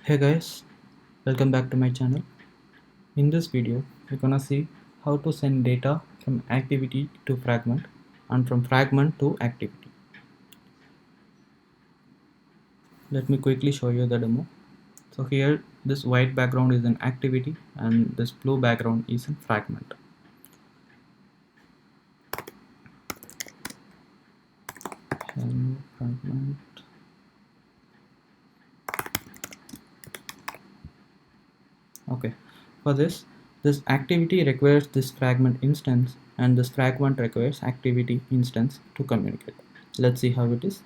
Hey guys, welcome back to my channel. In this video, we're gonna see how to send data from activity to fragment and from fragment to activity. Let me quickly show you the demo. So here, this white background is an activity and this blue background is a fragment. Hello, fragment. Okay, for this activity requires this fragment instance and this fragment requires activity instance to communicate. Let's see how it is.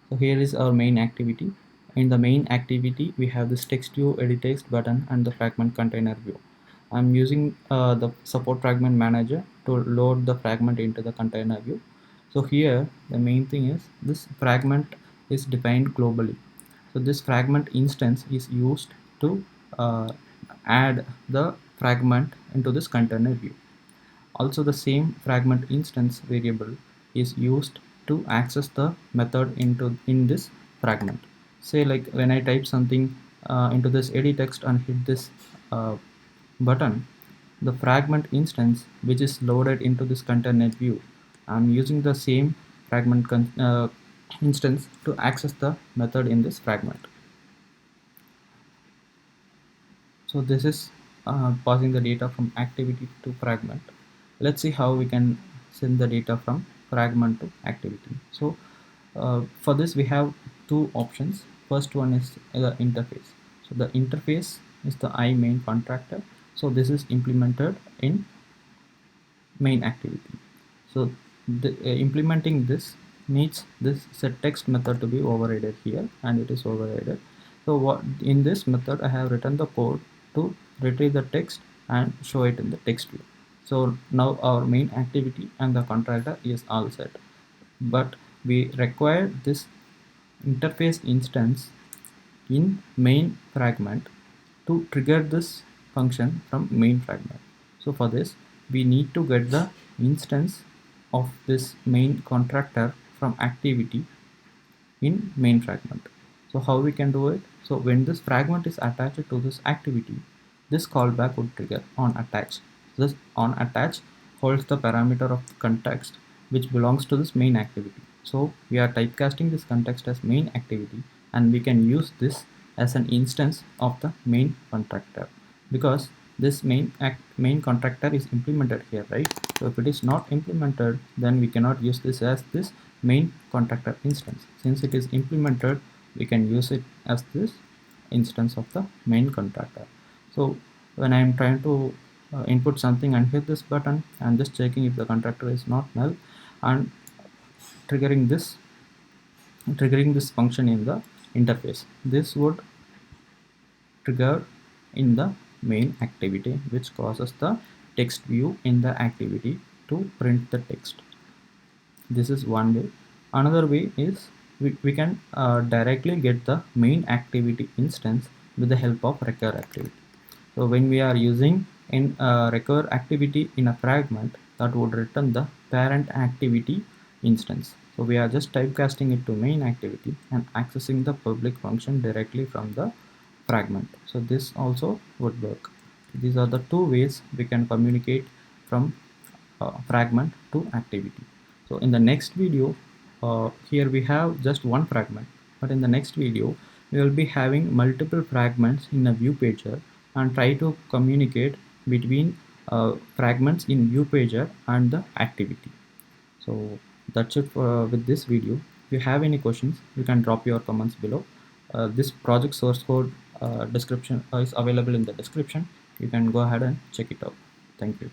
So here is our main activity. In the main activity we have this text view, edit text button and the fragment container view. I'm using the support fragment manager to load the fragment into the container view. So here the main thing is this fragment is defined globally. So this fragment instance is used to add the fragment into this container view. Also the same fragment instance variable is used to access the method in this fragment. Say like when I type something into this edit text and hit this uh, button, the fragment instance which is loaded into this container view, I'm using the same fragment instance to access the method in this fragment. So this is passing the data from activity to fragment. Let's see how we can send the data from fragment to activity. So for this we have two options. First one is the interface. So the interface is the main contractor. So this is implemented in main activity. So implementing this needs this set text method to be overridden here, and it is overridden. So what in this method I have written the code to retrieve the text and show it in the text view. So now our main activity and the contractor is all set, but we require this interface instance in main fragment to trigger this function from main fragment. So for this we need to get the instance of this main contractor from activity in main fragment. So how we can do it? So when this fragment is attached to this activity, this callback would trigger on attach. This on attach holds the parameter of the context which belongs to this main activity. So we are typecasting this context as main activity, and we can use this as an instance of the main contractor because this main contractor is implemented here, right? So if it is not implemented, then we cannot use this as this main contractor instance. Since it is implemented, we can use it as this instance of the main contractor. So when I am trying to input something and hit this button, I'm just checking if the contractor is not null and triggering this function in the interface. This would trigger in the main activity, which causes the text view in the activity to print the text. This is one way. Another way is we can directly get the main activity instance with the help of recur activity. So when we are using in recur activity in a fragment, that would return the parent activity instance. So we are just typecasting it to main activity and accessing the public function directly from the fragment. So this also would work. These are the two ways we can communicate from fragment to activity. So in the next video, here we have just one fragment, but in the next video we will be having multiple fragments in a view pager and try to communicate between fragments in view pager and the activity. So that's it for, with this video. If you have any questions, you can drop your comments below. This project source code description is available in the description. You can go ahead and check it out. Thank you.